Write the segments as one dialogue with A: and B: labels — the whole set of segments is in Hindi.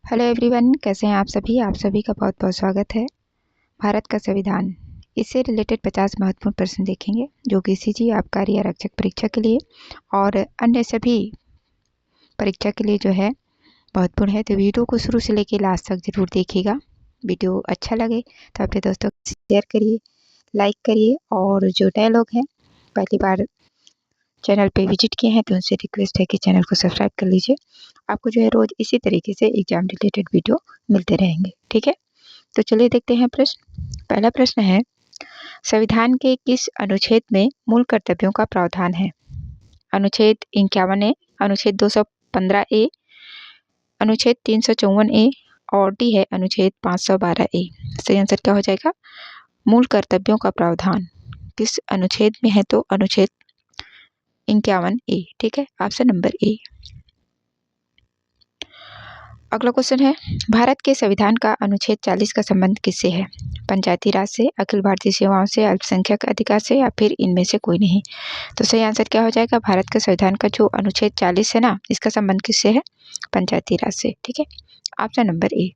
A: हेलो एवरीवन, कैसे हैं आप सभी का बहुत बहुत स्वागत है। भारत का संविधान, इससे रिलेटेड 50 महत्वपूर्ण प्रश्न देखेंगे जो कि सीजी, आबकारी, आरक्षक परीक्षा के लिए और अन्य सभी परीक्षा के लिए जो है महत्वपूर्ण है। तो वीडियो को शुरू से लेकर लास्ट तक जरूर देखिएगा। वीडियो अच्छा लगे तो अपने दोस्तों को शेयर करिए, लाइक करिए, और जो नए लोग हैं पहली बार चैनल पे विजिट किए हैं तो उनसे रिक्वेस्ट है कि चैनल को सब्सक्राइब कर लीजिए। आपको जो है रोज इसी तरीके से एग्जाम रिलेटेड वीडियो मिलते रहेंगे, ठीक है। तो चलिए देखते हैं प्रश्न। पहला प्रश्न है, संविधान के किस अनुच्छेद में मूल कर्तव्यों का प्रावधान है? अनुच्छेद 51 ए, अनुच्छेद 215 ए, अनुच्छेद 354 ए और डी है अनुच्छेद 512 ए। सही आंसर क्या हो जाएगा? मूल कर्तव्यों का प्रावधान किस अनुच्छेद में है? तो अनुच्छेद 51 ए, ठीक है, ऑप्शन नंबर ए। अगला क्वेश्चन है, भारत के संविधान का अनुच्छेद 40 का संबंध किससे है? पंचायती राज से, अखिल भारतीय सेवाओं से, अल्पसंख्यक अधिकार से या फिर इनमें से कोई नहीं? तो सही आंसर क्या हो जाएगा? भारत के संविधान का जो अनुच्छेद 40 है ना, इसका संबंध किससे है? पंचायती राज से, ठीक है, option number A.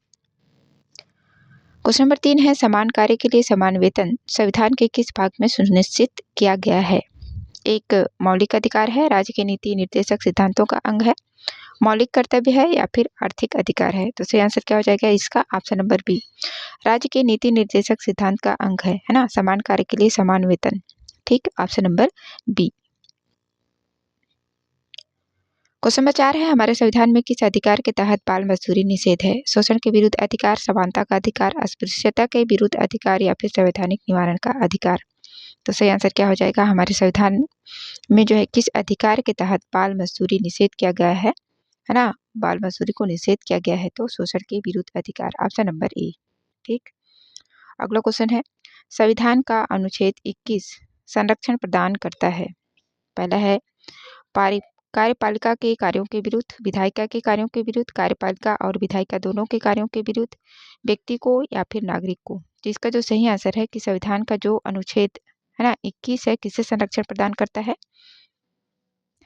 A: Question number 3 है, समान कार्य के लिए समान वेतन संविधान के किस भाग में सुनिश्चित किया गया है? एक मौलिक अधिकार है, राज्य के नीति निर्देशक सिद्धांतों का अंग है, मौलिक कर्तव्य है या फिर आर्थिक अधिकार है? तो सही आंसर क्या हो जाएगा इसका? ऑप्शन नंबर बी, राज्य के नीति निर्देशक सिद्धांत का अंग है ना, समान कार्य के लिए समान वेतन, ठीक, option number B. Question number 4 है, हमारे संविधान में किस अधिकार के तहत बाल मजदूरी निषेध है? शोषण के विरुद्ध अधिकार, समानता का अधिकार, अस्पृश्यता के विरुद्ध अधिकार या फिर संवैधानिक निवारण का अधिकार? तो सही आंसर क्या हो जाएगा? हमारे संविधान में जो है किस अधिकार के तहत बाल मजदूरी निषेध किया गया है ना, बाल मजदूरी को निषेध किया गया है? तो शोषण के विरुद्ध अधिकार, ऑप्शन नंबर ए, ठीक। अगला क्वेश्चन है, संविधान का अनुच्छेद 21 संरक्षण प्रदान करता है? पहला है कार्यपालिका के कार्यों के विरुद्ध, विधायिका के कार्यों के विरुद्ध, कार्यपालिका और विधायिका दोनों के कार्यों के विरुद्ध, व्यक्ति को या फिर नागरिक को? जिसका जो सही आंसर है कि संविधान का जो अनुच्छेद है ना 21 है, किसे संरक्षण प्रदान करता है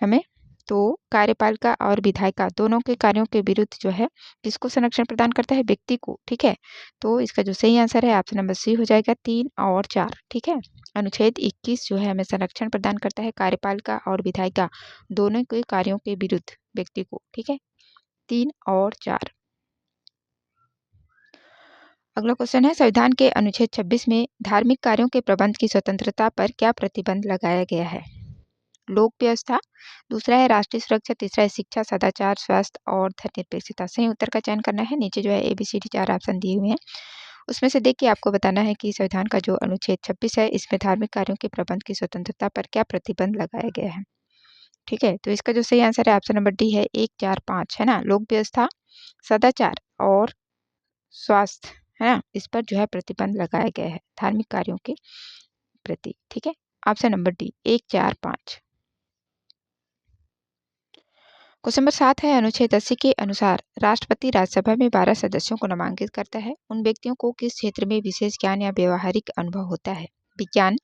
A: हमें? तो कार्यपालिका और विधायिका दोनों के कार्यों के विरुद्ध जो है किसको संरक्षण प्रदान करता है? व्यक्ति को, ठीक है। तो इसका जो सही आंसर है ऑप्शन नंबर सी हो जाएगा, 3 और 4, ठीक है। अनुच्छेद 21 जो है हमें संरक्षण प्रदान करता है कार्यपालिका और विधायिका दोनों के कार्यों के विरुद्ध व्यक्ति को, ठीक है, 3 और 4। अगला क्वेश्चन है, संविधान के अनुच्छेद 26 में धार्मिक कार्यों के प्रबंध की स्वतंत्रता पर क्या प्रतिबंध लगाया गया है? लोक व्यवस्था, दूसरा है राष्ट्रीय सुरक्षा, तीसरा है शिक्षा, सदाचार, स्वास्थ्य और धर्मनिरपेक्षता। सही उत्तर का चयन करना है। नीचे जो है ABCD 4 ऑप्शन दिए हुए हैं, उसमें से देख के आपको बताना है कि संविधान का जो अनुच्छेद 26 है इसमें धार्मिक कार्यों के प्रबंध की स्वतंत्रता पर क्या प्रतिबंध लगाया गया है, ठीक है। तो इसका जो सही आंसर है ऑप्शन नंबर डी है, 1, 4, 5 है ना, लोक व्यवस्था, सदाचार और स्वास्थ्य है ना, इस पर जो है प्रतिबंध लगाया गया है धार्मिक कार्यों के प्रति, ठीक है, option number D, 1, 4, 5। Question number 7 है, अनुच्छेद 80 के अनुसार राष्ट्रपति राज्यसभा में 12 सदस्यों को नामांकित करता है। उन व्यक्तियों को किस क्षेत्र में विशेष ज्ञान या व्यवहारिक अनुभव होता है? विज्ञान,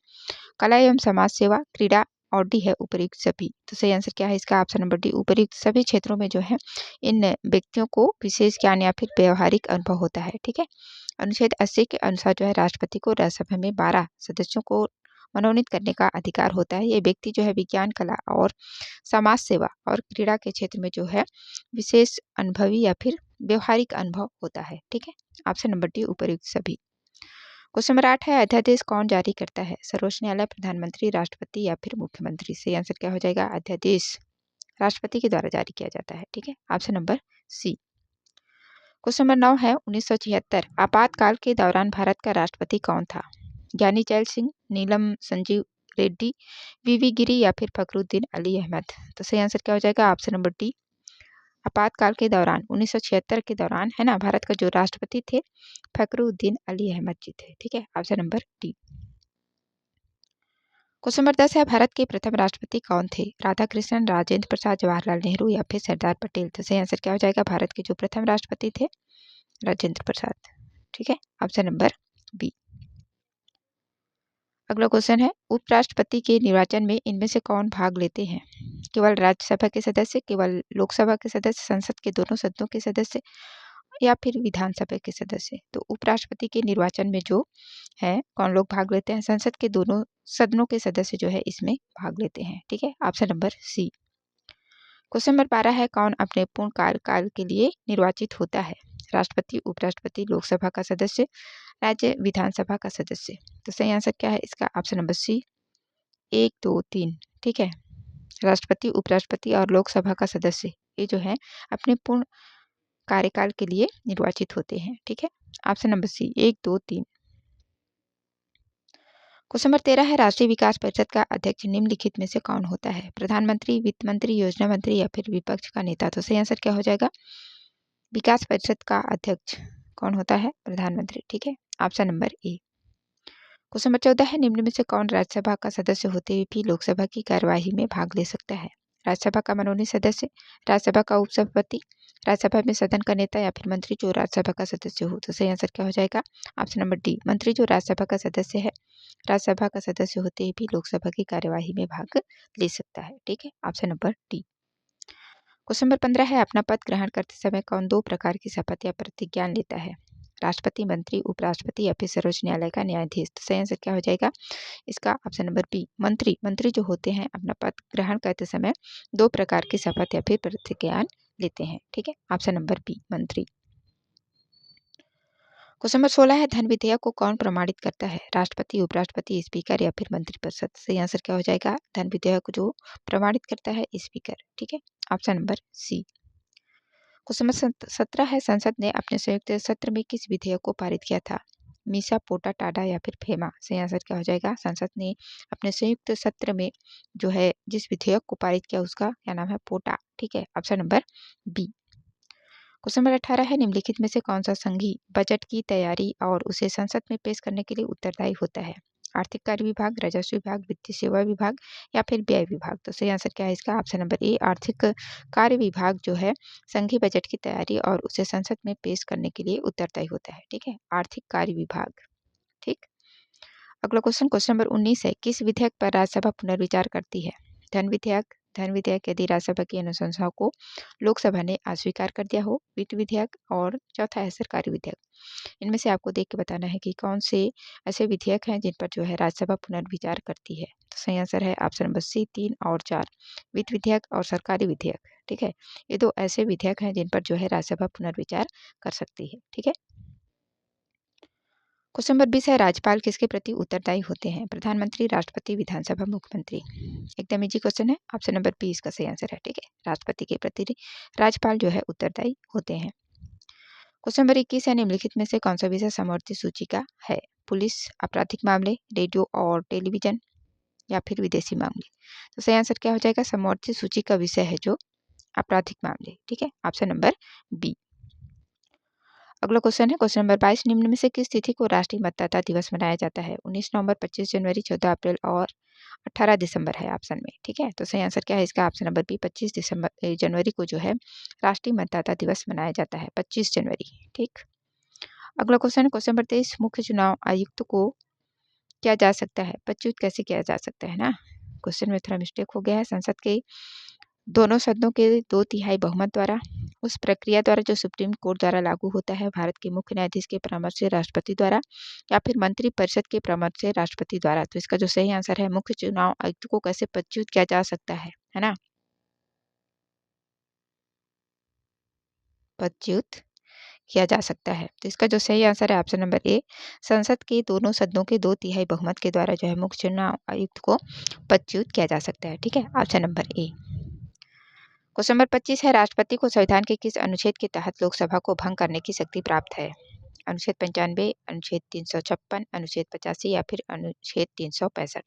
A: कला एवं समाज सेवा, क्रीड़ा और डी है उपयुक्त सभी। तो सही आंसर क्या है इसका? ऑप्शन नंबर डी, उपयुक्त सभी क्षेत्रों में जो है इन व्यक्तियों को विशेष ज्ञान या फिर व्यवहारिक अनुभव होता है, ठीक है। अनुच्छेद 80 के अनुसार जो है राष्ट्रपति को राज्यसभा में 12 सदस्यों को मनोनीत करने का अधिकार होता है। ये व्यक्ति जो है विज्ञान, कला और समाज सेवा और क्रीड़ा के क्षेत्र में जो है विशेष अनुभवी या फिर व्यवहारिक अनुभव होता है, ठीक है, ऑप्शन नंबर डी, उपयुक्त सभी। क्वेश्चन नंबर 8 है, अध्यादेश कौन जारी करता है? सर्वोच्च न्यायालय, प्रधानमंत्री, राष्ट्रपति या फिर मुख्यमंत्री? सही आंसर क्या हो जाएगा? अध्यादेश राष्ट्रपति के द्वारा जारी किया जाता है, ठीक है, option number C. Question number 9 है, 1976 आपातकाल के दौरान भारत का राष्ट्रपति कौन था? ज्ञानी जैल सिंह, नीलम संजीव रेड्डी, वीवी गिरी या फिर फखरुद्दीन अली अहमद? तो सही आंसर क्या हो जाएगा? ऑप्शन नंबर डी, आपातकाल के दौरान 1976 के दौरान है ना भारत का जो राष्ट्रपति थे फखरुद्दीन अली अहमद जी थे, ठीक है, option number D. Question number 10 है, भारत के प्रथम राष्ट्रपति कौन थे? राधा कृष्णन, राजेंद्र प्रसाद, जवाहरलाल नेहरू या फिर सरदार पटेल? तो सही आंसर क्या हो जाएगा? भारत के जो प्रथम राष्ट्रपति थे राजेंद्र प्रसाद, ठीक है, ऑप्शन नंबर बी। अगला क्वेश्चन है, उपराष्ट्रपति के निर्वाचन में इनमें से कौन भाग लेते हैं? केवल राज्यसभा के सदस्य, केवल लोकसभा के सदस्य, संसद के दोनों सदनों के सदस्य या फिर विधानसभा के सदस्य। तो उपराष्ट्रपति के निर्वाचन में जो है कौन लोग भाग लेते हैं? संसद के दोनों सदनों के सदस्य जो है इसमें भाग लेते हैं। ठीक है, option number C. Question number 12 है, कौन अपने पूर्ण कार्यकाल के लिए निर्वाचित होता है? राष्ट्रपति, उपराष्ट्रपति, लोकसभा का सदस्य, राज्य विधानसभा का सदस्य। तो सही आंसर क्या है इसका? Option number C, 1, 2, 3। ठीक है, राष्ट्रपति, उपराष्ट्रपति और लोकसभा का सदस्य ये जो है अपने पूर्ण कार्यकाल के लिए निर्वाचित होते हैं। ठीक है, option number C, 1, 2, 3। Question number 13 है, राष्ट्रीय विकास परिषद का अध्यक्ष निम्नलिखित में से कौन होता है? प्रधानमंत्री, वित्त मंत्री, योजना मंत्री या फिर विपक्ष का नेता। तो सही आंसर क्या हो जाएगा? विकास परिषद का अध्यक्ष कौन होता है? प्रधानमंत्री। ठीक है, option number A. Question number 14 है, निम्न में से कौन राज्यसभा का सदस्य होते हुए भी लोकसभा की कार्यवाही में भाग ले सकता है? राज्यसभा का मनोनीत सदस्य, राज्यसभा का उपसभापति, राज्यसभा में सदन का नेता या फिर मंत्री जो राज्यसभा का सदस्य हो। तो सही आंसर क्या हो जाएगा? ऑप्शन नंबर डी, मंत्री जो राज्यसभा का सदस्य है, राज्यसभा का सदस्य होते ही भी लोकसभा की कार्यवाही में भाग ले सकता है। ठीक है, option number D. Question number 15 है, अपना पद ग्रहण करते समय कौन दो प्रकार की शपथ या प्रतिज्ञा लेता है? राष्ट्रपति, मंत्री, उपराष्ट्रपति या फिर सर्वोच्च न्यायालय का न्यायाधीश। तो सही आंसर क्या हो जाएगा इसका? ऑप्शन नंबर बी, मंत्री। मंत्री जो होते हैं अपना पद ग्रहण करते समय दो प्रकार की शपथ या फिर प्रतिज्ञा लेते हैं। ठीक है, ऑप्शन नंबर बी, मंत्री। क्वेश्चन नंबर 16 है, धन विधेयक को कौन प्रमाणित करता है? राष्ट्रपति, उपराष्ट्रपति, स्पीकर या फिर मंत्रिपरिषद। सही आंसर क्या हो जाएगा? धन विधेयक को जो प्रमाणित करता है स्पीकर। ठीक है, option number C. Question number 17 है, संसद ने अपने संयुक्त सत्र में किस विधेयक को पारित किया था? मीसा, पोटा, टाडा या फिर फेमा। सही आंसर क्या हो जाएगा? संसद ने अपने संयुक्त सत्र में जो है जिस विधेयक को पारित किया उसका क्या नाम है? पोटा। ठीक है, option number B. Question number 18 है, निम्नलिखित में से कौन सा संघी बजट की तैयारी और उसे संसद में पेश करने के लिए उत्तरदायी होता है? आर्थिक कार्य विभाग, राजस्व विभाग, वित्तीय सेवा विभाग या फिर व्यय विभाग। तो सही आंसर क्या है इसका? ऑप्शन नंबर ए, आर्थिक कार्य विभाग जो है संघीय बजट की तैयारी और उसे संसद में पेश करने के लिए उत्तरदायी होता है। ठीक है, आर्थिक कार्य विभाग। ठीक, अगला क्वेश्चन, क्वेश्चन नंबर 19 है, किस विधेयक पर राज्यसभा पुनर्विचार करती है? धन विधेयक, धन विधेयक यदि राज्यसभा की अनुशंसाओं को लोकसभा ने अस्वीकार कर दिया हो, वित्त विधेयक और चौथा है सरकारी विधेयक। इनमें से आपको देख के बताना है कि कौन से ऐसे विधेयक हैं जिन पर जो है राज्यसभा पुनर्विचार करती है। तो सही आंसर है ऑप्शन नंबर सी, 3 और 4, वित्त विधेयक और सरकारी विधेयक। ठीक है, ये दो ऐसे विधेयक हैं जिन पर जो है राज्यसभा पुनर्विचार कर सकती है। ठीक है, क्वेश्चन नंबर 20 है, राज्यपाल किसके प्रति उत्तरदायी होते हैं? प्रधानमंत्री, राष्ट्रपति, विधानसभा, मुख्यमंत्री। एकदम इजी क्वेश्चन है, ऑप्शन नंबर बी इसका सही आंसर है। ठीक है, राष्ट्रपति के प्रति राज्यपाल जो है उत्तरदायी होते हैं। क्वेश्चन नंबर 21 है, निम्नलिखित में से कौन सा विषय समवर्ती सूची का है? पुलिस, आपराधिक मामले, रेडियो और टेलीविजन या फिर विदेशी मामले। तो सही आंसर क्या हो जाएगा? समवर्ती सूची का विषय है जो आपराधिक मामले। ठीक है, ऑप्शन नंबर बी। अगला क्वेश्चन है, क्वेश्चन नंबर 22, निम्न में से किस तिथि को राष्ट्रीय मतदाता दिवस मनाया जाता है? 19 नवंबर, 25 जनवरी, 14 अप्रैल और 18 दिसंबर है ऑप्शन में। ठीक है, तो सही आंसर क्या है इसका? ऑप्शन नंबर बी, 25 जनवरी को जो है राष्ट्रीय मतदाता दिवस मनाया जाता है, 25 जनवरी। ठीक, अगला क्वेश्चन है, क्वेश्चन नंबर 23, मुख्य चुनाव आयुक्त को किया जा सकता है? प्रच्युत कैसे किया जा सकता है ना? क्वेश्चन में थोड़ा मिस्टेक हो गया है। संसद के दोनों सदनों के 2/3 बहुमत द्वारा, उस प्रक्रिया द्वारा जो सुप्रीम कोर्ट द्वारा लागू होता है, भारत के मुख्य न्यायाधीश के परामर्श से राष्ट्रपति द्वारा या फिर मंत्री परिषद के परामर्श से राष्ट्रपति द्वारा। तो इसका जो सही आंसर है, मुख्य चुनाव आयुक्त को कैसे प्रच्युत किया जा सकता है ना? प्रच्युत किया जा सकता है। तो इसका जो सही आंसर है ऑप्शन नंबर ए, संसद के दोनों सदनों के 2/3 बहुमत के द्वारा जो है मुख्य चुनाव आयुक्त को प्रच्युत किया जा सकता है। ठीक है, option number A. Question number 25 है, राष्ट्रपति को संविधान के किस अनुच्छेद के तहत लोकसभा को भंग करने की शक्ति प्राप्त है? अनुच्छेद 95, अनुच्छेद 356, अनुच्छेद 85 या फिर अनुच्छेद 365।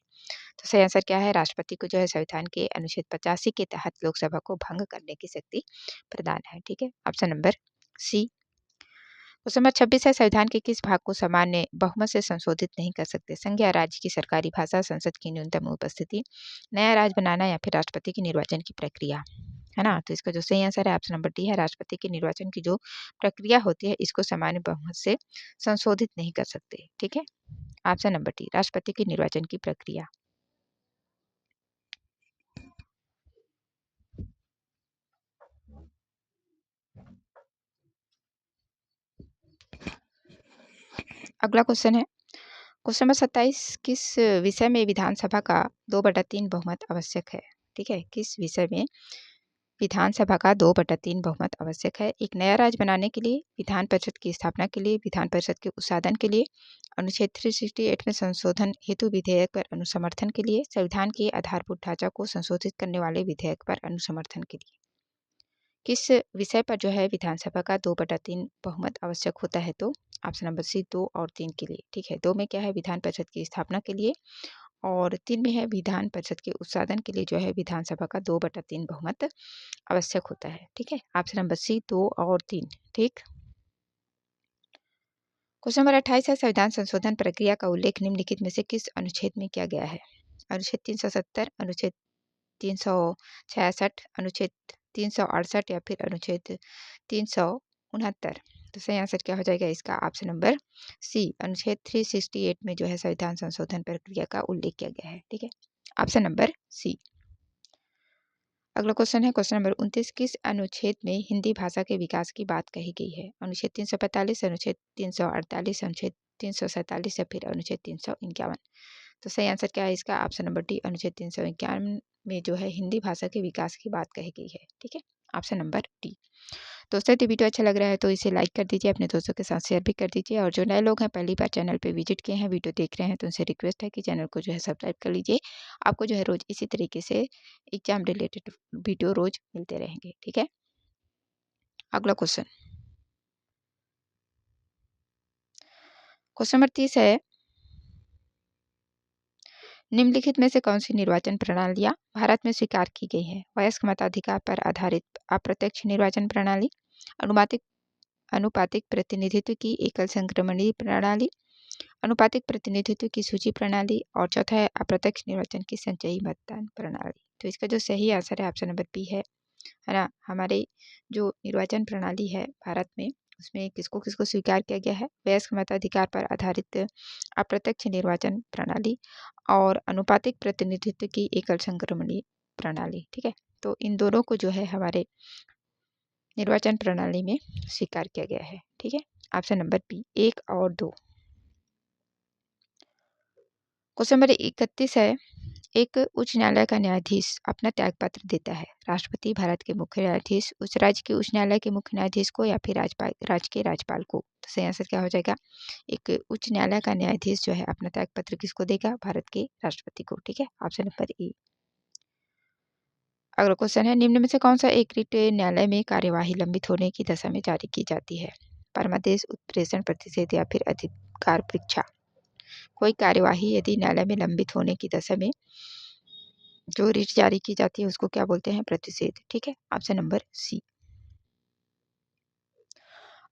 A: तो सही आंसर क्या है? राष्ट्रपति को जो है संविधान के अनुच्छेद 85 के तहत लोकसभा को भंग करने की शक्ति प्रदान है। ठीक है, option number C. Question number 26 है, संविधान के किस भाग को सामान्य बहुमत से संशोधित नहीं कर सकते? संघ या राज्य की सरकारी भाषा, संसद की न्यूनतम उपस्थिति, नया राज्य बनाना या फिर राष्ट्रपति के निर्वाचन की प्रक्रिया। है ना? तो इसका जो सही आंसर है ऑप्शन नंबर डी है, राष्ट्रपति के निर्वाचन की जो प्रक्रिया होती है इसको सामान्य बहुमत से संशोधित नहीं कर सकते। ठीक है, ऑप्शन नंबर डी, राष्ट्रपति के निर्वाचन की प्रक्रिया। अगला क्वेश्चन है, क्वेश्चन नंबर 27, किस विषय में विधानसभा का 2/3 बहुमत आवश्यक है? ठीक है, किस विषय में विधानसभा का 2/3 बहुमत आवश्यक है? एक नया राज्य बनाने के लिए, विधान परिषद की स्थापना के लिए, विधान परिषद के उत्साधन के लिए, अनुच्छेद 368 में संशोधन हेतु विधेयक पर अनुसमर्थन के लिए, संविधान के आधारभूत ढांचा को संशोधित करने वाले विधेयक पर अनुसमर्थन के लिए। किस विषय पर जो है विधानसभा का 2/3 बहुमत आवश्यक होता है? तो ऑप्शन नंबर सी 2 और 3 के लिए। ठीक है, 2 में क्या है, विधान परिषद की स्थापना के लिए, और 3 में है विधान परिषद के उत्साधन के लिए जो है विधानसभा का 2/3 बहुमत आवश्यक होता है। ठीक है, ऑप्शन नंबर सी 2 और 3। ठीक, क्वेश्चन नंबर 28 है, संविधान संशोधन प्रक्रिया का उल्लेख निम्नलिखित में से किस अनुच्छेद में किया गया है? अनुच्छेद 370, अनुच्छेद 366, अनुच्छेद 368 या फिर अनुच्छेद 369। तो सही आंसर क्या हो जाएगा इसका? ऑप्शन नंबर सी, अनुच्छेद 368 में जो है संविधान संशोधन प्रक्रिया का उल्लेख किया गया है। ठीक है, ऑप्शन नंबर सी। अगला क्वेश्चन है, क्वेश्चन नंबर 29, किस अनुच्छेद में हिंदी भाषा के विकास की बात कही गई है? अनुच्छेद 345, अनुच्छेद 348, अनुच्छेद 347 या फिर अनुच्छेद 351। तो सही आंसर क्या है इसका? ऑप्शन नंबर डी, अनुच्छेद 351 में जो है हिंदी भाषा के विकास की बात कही गई है। ठीक है, ऑप्शन नंबर डी। दोस्तों यदि वीडियो अच्छा लग रहा है तो इसे लाइक कर दीजिए, अपने दोस्तों के साथ शेयर भी कर दीजिए, और जो नए लोग हैं पहली बार चैनल पे विजिट किए हैं, वीडियो देख रहे हैं, तो उनसे रिक्वेस्ट है कि चैनल को जो है सब्सक्राइब कर लीजिए। आपको जो है रोज इसी तरीके से एग्जाम रिलेटेड वीडियो रोज मिलते रहेंगे। ठीक है, अगला क्वेश्चन, क्वेश्चन नंबर 30 है, निम्नलिखित में से कौन सी निर्वाचन प्रणालियां भारत में स्वीकार की गई है? वयस्क मताधिकार पर आधारित अप्रत्यक्ष निर्वाचन प्रणाली, अनुपातिक अनुपातिक प्रतिनिधित्व की एकल संक्रमणीय प्रणाली, अनुपातिक प्रतिनिधित्व की सूची प्रणाली, और चौथा है अप्रत्यक्ष निर्वाचन की संचयी मतदान प्रणाली। तो इसका जो सही आंसर है ऑप्शन नंबर बी है ना। हमारे जो निर्वाचन प्रणाली है भारत में, उसमें किसको किसको स्वीकार किया गया है? वयस्क मताधिकार पर आधारित अप्रत्यक्ष निर्वाचन प्रणाली और अनुपातिक प्रतिनिधित्व की एकल संक्रमणीय प्रणाली। ठीक है, तो इन दोनों को जो है हमारे निर्वाचन प्रणाली में स्वीकार किया गया है। ठीक है, ऑप्शन नंबर बी 1 और 2। क्वेश्चन नंबर 31 है, एक उच्च न्यायालय का न्यायाधीश अपना त्यागपत्र देता है। राष्ट्रपति, भारत के मुख्य न्यायाधीश, उच्च राज्य के उच्च न्यायालय के मुख्य न्यायाधीश को, या फिर राज्य के राज्यपाल को। तो सही आंसर क्या हो जाएगा? एक उच्च न्यायालय का न्यायाधीश जो है अपना त्यागपत्र किसको देगा? भारत के राष्ट्रपति को। ठीक है, ऑप्शन नंबर ए। अगला क्वेश्चन है, निम्न में से कौन सा एक रिट न्यायालय में कार्यवाही लंबित होने की दशा में जारी की जाती है? परमादेश, उत्प्रेषण, प्रतिषेध या फिर अधिकार परीक्षा। कोई कार्यवाही यदि न्यायालय में लंबित होने की दशा में जो रिट जारी की जाती है उसको क्या बोलते हैं? प्रतिषेध। ठीक है, ऑप्शन नंबर सी।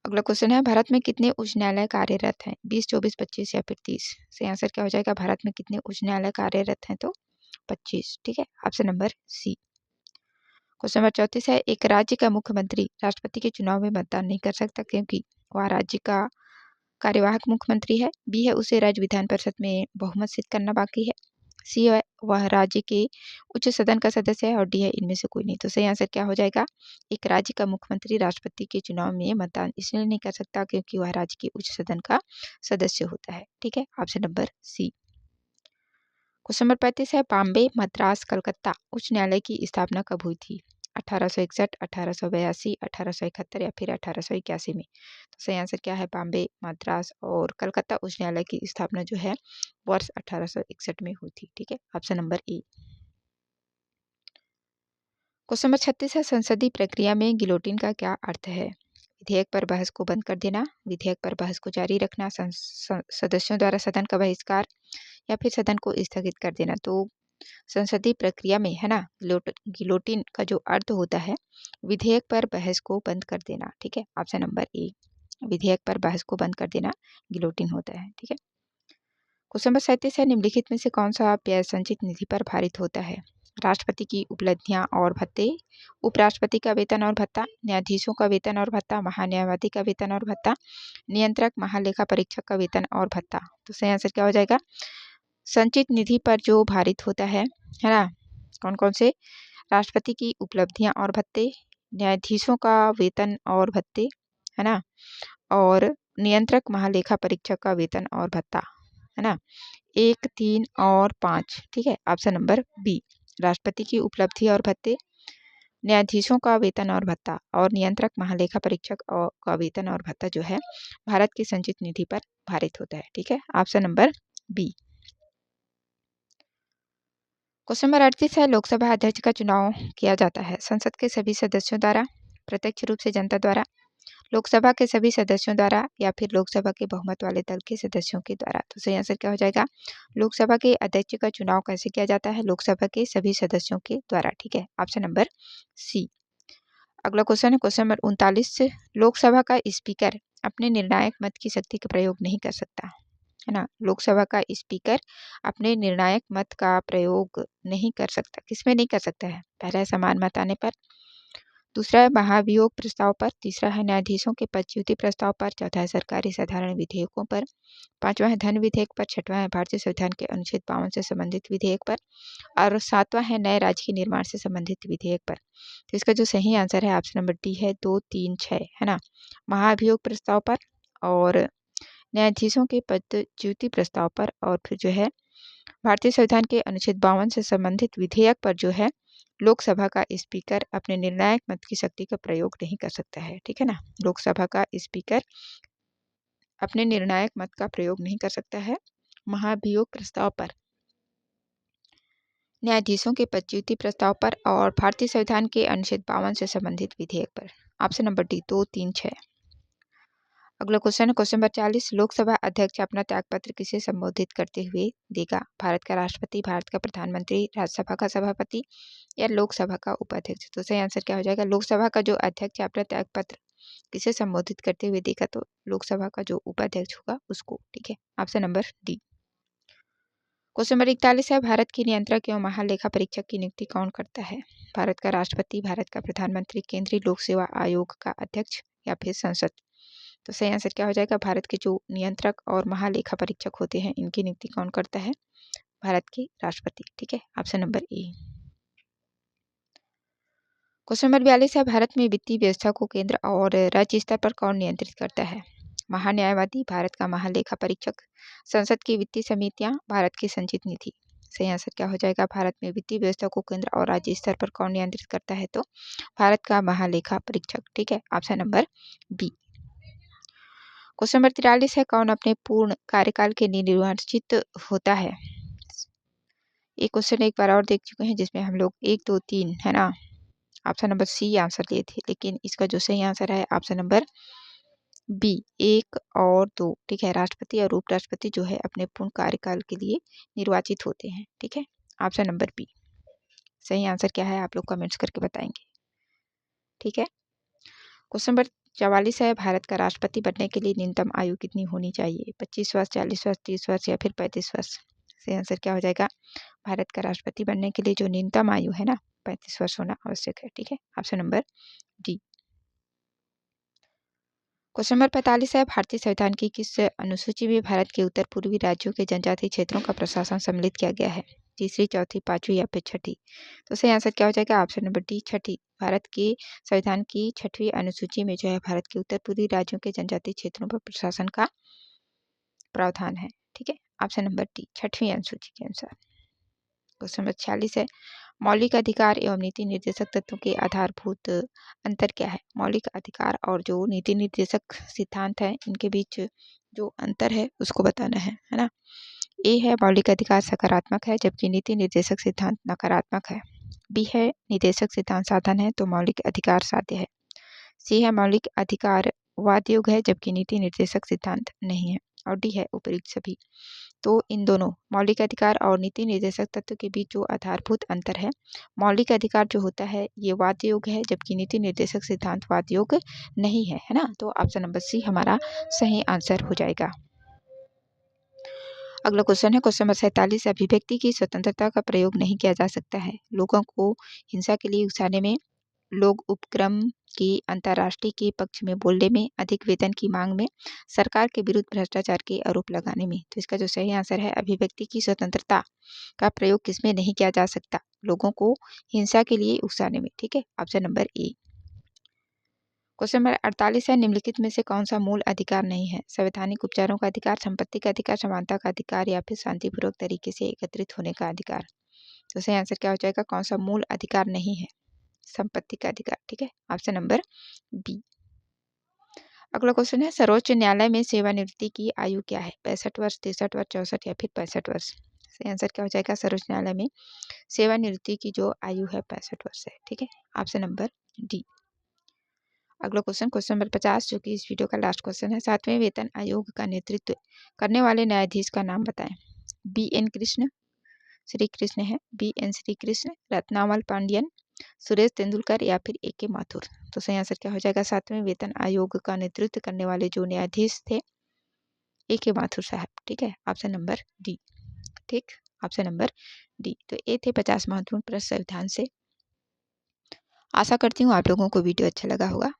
A: अगला क्वेश्चन है, भारत में कितने उच्च न्यायालय कार्यरत हैं? 20, 24, 25 या फिर 30। सही आंसर क्या हो जाएगा? भारत में कितने उच्च न्यायालय कार्यरत हैं? तो 25। ठीक है, option number C. Question number 34 है, एक राज्य का मुख्यमंत्री राष्ट्रपति के चुनाव में मतदान नहीं कर सकता क्योंकि वह राज्य का कार्यवाहक मुख्यमंत्री है, बी है उसे राज्य विधान परिषद में बहुमत सिद्ध करना बाकी है, सी है वह राज्य के उच्च सदन का सदस्य है, और डी है इनमें से कोई नहीं। तो सही आंसर क्या हो जाएगा? एक राज्य का मुख्यमंत्री राष्ट्रपति के चुनाव में मतदान इसलिए नहीं कर सकता क्योंकि वह राज्य के उच्च सदन का सदस्य होता है। ठीक है, option number C. Question number 35 है, बॉम्बे, मद्रास, कलकत्ता उच्च न्यायालय की स्थापना कब हुई थी? 1861, 1882, 1871 या फिर 1881 में। तो सही आंसर क्या है? बॉम्बे, मद्रास और कलकत्ता उच्च न्यायालय की स्थापना जो है वर्ष 1861 में हुई थी। ठीक है, option number A. Question number 36 है, संसदीय प्रक्रिया में गिलोटिन का क्या अर्थ है? विधेयक पर बहस को बंद कर देना, विधेयक पर बहस को जारी रखना, सदस्यों द्वारा सदन का बहिष्कार या फिर सदन को स्थगित कर देना। तो संसदीय प्रक्रिया में है ना, गिलोटिन का जो अर्थ होता है विधेयक पर बहस को बंद कर देना। ठीक है, ऑप्शन नंबर ए, विधेयक पर बहस को बंद कर देना गिलोटिन होता है। ठीक है, क्वेश्चन नंबर 37 है, निम्नलिखित में से कौन सा व्यय संचित निधि पर भारित होता है? राष्ट्रपति की उपलब्धियां और भत्ते, उपराष्ट्रपति का वेतन और भत्ता, न्यायाधीशों का वेतन और भत्ता, महान्यायवादी का वेतन और भत्ता, नियंत्रक महालेखा परीक्षक का वेतन और भत्ता। तो सही आंसर क्या हो जाएगा? संचित निधि पर जो भारित होता है ना, कौन कौन से? राष्ट्रपति की उपलब्धियां और भत्ते, न्यायाधीशों का वेतन और भत्ते, है ना, और नियंत्रक महालेखा परीक्षक का वेतन और भत्ता, है ना, 1, 3 और 5, ठीक है। Option number B. राष्ट्रपति की उपलब्धि और भत्ते, न्यायाधीशों का वेतन और भत्ता और नियंत्रक महालेखा परीक्षक का वेतन और भत्ता जो है भारत की संचित निधि पर भारित होता है, ठीक है। Option number B. Question number 38 है, लोकसभा अध्यक्ष का चुनाव किया जाता है संसद के सभी सदस्यों द्वारा, प्रत्यक्ष रूप से जनता द्वारा, लोकसभा के सभी सदस्यों द्वारा या फिर लोकसभा के बहुमत वाले दल के सदस्यों के द्वारा। तो सही आंसर क्या हो जाएगा? लोकसभा के अध्यक्ष का चुनाव कैसे किया जाता है? लोकसभा के सभी सदस्यों के द्वारा, ठीक है। Option number C. अगला क्वेश्चन है क्वेश्चन नंबर 39 से, लोकसभा का स्पीकर अपने निर्णायक मत की शक्ति का प्रयोग नहीं कर सकता, है ना। लोकसभा का स्पीकर अपने निर्णायक मत का प्रयोग नहीं कर सकता। किसमें नहीं कर सकता है? पहला है समान मत आने पर, दूसरा है महाभियोग प्रस्ताव पर, तीसरा है न्यायाधीशों के पदच्युति प्रस्ताव पर, चौथा है सरकारी साधारण विधेयकों पर, पांचवा है धन विधेयक पर, छठवां है भारतीय संविधान के अनुच्छेद 52 से संबंधित विधेयक पर और सातवां है नए राज्य के निर्माण से संबंधित विधेयक पर। तो इसका जो सही आंसर है ऑप्शन नंबर डी है, 2, 3, 6, है ना। महाभियोग प्रस्ताव पर और न्यायाधीशों के पदच्युति प्रस्ताव पर और फिर जो है भारतीय संविधान के अनुच्छेद 52 से संबंधित विधेयक पर जो है लोकसभा का स्पीकर अपने निर्णायक मत की शक्ति का प्रयोग नहीं कर सकता है, ठीक है ना। लोकसभा का स्पीकर अपने निर्णायक मत का प्रयोग नहीं कर सकता है महाभियोग प्रस्ताव पर, न्यायाधीशों के पदच्युति प्रस्ताव पर और भारतीय संविधान के अनुच्छेद 52 से संबंधित विधेयक पर। Option number D, 2, 3, 6। अगला क्वेश्चन है क्वेश्चन नंबर 40, लोकसभा अध्यक्ष अपना त्यागपत्र किसे संबोधित करते हुए देगा? भारत का राष्ट्रपति, भारत का प्रधानमंत्री, राज्यसभा का सभापति या लोकसभा का उपाध्यक्ष? तो सही आंसर क्या हो जाएगा? लोकसभा का जो अध्यक्ष अपना त्यागपत्र किसे संबोधित करते हुए देगा? तो लोकसभा का जो उपाध्यक्ष होगा उसको, ठीक है। Option number D. Question number 41 है, भारत की नियंत्रक एवं महालेखा परीक्षक की नियुक्ति कौन करता है? भारत का राष्ट्रपति, भारत का प्रधानमंत्री, केंद्रीय लोक सेवा आयोग का अध्यक्ष या फिर संसद? तो सही आंसर क्या हो जाएगा? भारत के जो नियंत्रक और महालेखा परीक्षक होते हैं इनकी नियुक्ति कौन करता है? भारत के राष्ट्रपति, ठीक है। Option number A. Question number 42 है, भारत में वित्तीय व्यवस्था को केंद्र और राज्य स्तर पर कौन नियंत्रित करता है? महान्यायवादी, भारत का महालेखा परीक्षक, संसद की वित्तीय समितियां, भारत की संचित निधि? सही आंसर क्या हो जाएगा? भारत में वित्तीय व्यवस्था को केंद्र और राज्य स्तर पर कौन नियंत्रित करता है? तो भारत का महालेखा परीक्षक, ठीक है। Option number B. Question number 43 है, कौन अपने पूर्ण कार्यकाल के लिए निर्वाचित होता है? ये क्वेश्चन एक बार और देख चुके हैं जिसमें हम लोग 1, 2, 3, है ना, ऑप्शन नंबर सी आंसर लिए थे, लेकिन इसका जो सही आंसर है ऑप्शन नंबर बी, 1 और 2, ठीक है। राष्ट्रपति और उपराष्ट्रपति जो है अपने पूर्ण कार्यकाल के लिए निर्वाचित होते हैं, ठीक है। Option number B. सही आंसर क्या है आप लोग कमेंट्स करके बताएंगे, ठीक है। क्वेश्चन नंबर 44 है, भारत का राष्ट्रपति बनने के लिए न्यूनतम आयु कितनी होनी चाहिए? 25 वर्ष, 40 वर्ष, 30 वर्ष या फिर 35 वर्ष? सही आंसर क्या हो जाएगा? भारत का राष्ट्रपति बनने के लिए जो न्यूनतम आयु है ना 35 वर्ष होना आवश्यक है, ठीक है। Option number D. Question number 45 है, भारतीय संविधान की किस अनुसूची में भारत के उत्तर पूर्वी राज्यों के जनजातीय क्षेत्रों का प्रशासन सम्मिलित किया गया है? तीसरी, चौथी, पांचवी या फिर छठी? तो सही आंसर क्या हो जाएगा? ऑप्शन नंबर डी, छठी। भारत के संविधान की 6वीं अनुसूची में जो है भारत के उत्तर पूर्वी राज्यों के जनजातीय क्षेत्रों पर प्रशासन का प्रावधान है, ठीक है। ऑप्शन नंबर डी, 6वीं अनुसूची के अनुसार। क्वेश्चन नंबर 46 है, मौलिक अधिकार एवं नीति निर्देशक तत्वों के आधारभूत अंतर क्या है? मौलिक अधिकार और जो नीति निर्देशक सिद्धांत है इनके बीच जो अंतर है उसको बताना है ना। ए है मौलिक अधिकार सकारात्मक है जबकि नीति निर्देशक सिद्धांत नकारात्मक है। बी है निर्देशक सिद्धांत साधन है तो मौलिक अधिकार साध्य है। सी है मौलिक अधिकार वादयोग है जबकि नीति निर्देशक सिद्धांत नहीं है। और डी है उपयुक्त सभी। तो इन दोनों मौलिक अधिकार और नीति निर्देशक तत्व के बीच जो आधारभूत अंतर है, मौलिक अधिकार जो होता है ये वाद योग है जबकि नीति निर्देशक सिद्धांत वाद योग नहीं है ना। तो ऑप्शन नंबर सी हमारा सही आंसर हो जाएगा। अगला क्वेश्चन है क्वेश्चन नंबर 47, अभिव्यक्ति की स्वतंत्रता का प्रयोग नहीं किया जा सकता है। लोगों को हिंसा के लिए उकसाने में, लोग उपक्रम की अंतर्राष्ट्रीय के पक्ष में बोलने में, अधिक वेतन की मांग में, सरकार के विरुद्ध भ्रष्टाचार के आरोप लगाने में। तो इसका जो सही आंसर है अभिव्यक्ति की स्वतंत्रता का प्रयोग किसमें नहीं किया जा सकता? लोगों को हिंसा के लिए उकसाने में, ठीक है। Option number A. Question number 48 है, निम्नलिखित में से कौन सा मूल अधिकार नहीं है? संवैधानिक उपचारों का अधिकार, संपत्ति का अधिकार, समानता का अधिकार या फिर शांतिपूर्वक तरीके से एकत्रित होने का अधिकार। तो सही आंसर क्या हो जाएगा? कौन सा मूल अधिकार नहीं है? संपत्ति का अधिकार। ठीक है, ऑप्शन नंबर बी। अगला क्वेश्चन है, सर्वोच्च न्यायालय में सेवानिवृत्ति की आयु क्या है? 65 वर्ष, 63 वर्ष, 64 या फिर 65 वर्ष। सही आंसर क्या हो जाएगा? सर्वोच्च न्यायालय में सेवानिवृत्ति की जो आयु है 65 वर्ष है। ठीक है, ऑप्शन नंबर डी। अगला क्वेश्चन नंबर 50, जो कि इस वीडियो का लास्ट क्वेश्चन है, 7वें वेतन आयोग का नेतृत्व करने वाले न्यायाधीश का नाम बताएं। बी एन कृष्ण, श्री कृष्ण है, बी एन श्री कृष्ण, रत्नामल पांडियन, सुरेश तेंदुलकर या फिर ए के माथुर। तो सही आंसर क्या हो जाएगा? 7वें वेतन आयोग का नेतृत्व करने वाले जो न्यायाधीश थे, ए के माथुर साहब। ठीक है, ऑप्शन नंबर डी। ठीक, ऑप्शन नंबर डी। तो ये थे 50 महत्वपूर्ण प्रश्न संविधान से। आशा करती हूँ आप लोगों को वीडियो अच्छा लगा होगा।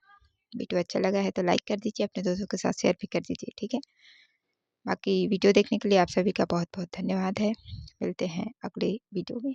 A: वीडियो अच्छा लगा है तो लाइक कर दीजिए, अपने दोस्तों के साथ शेयर भी कर दीजिए। ठीक है, बाकी वीडियो देखने के लिए आप सभी का बहुत बहुत धन्यवाद है। मिलते हैं अगले वीडियो में।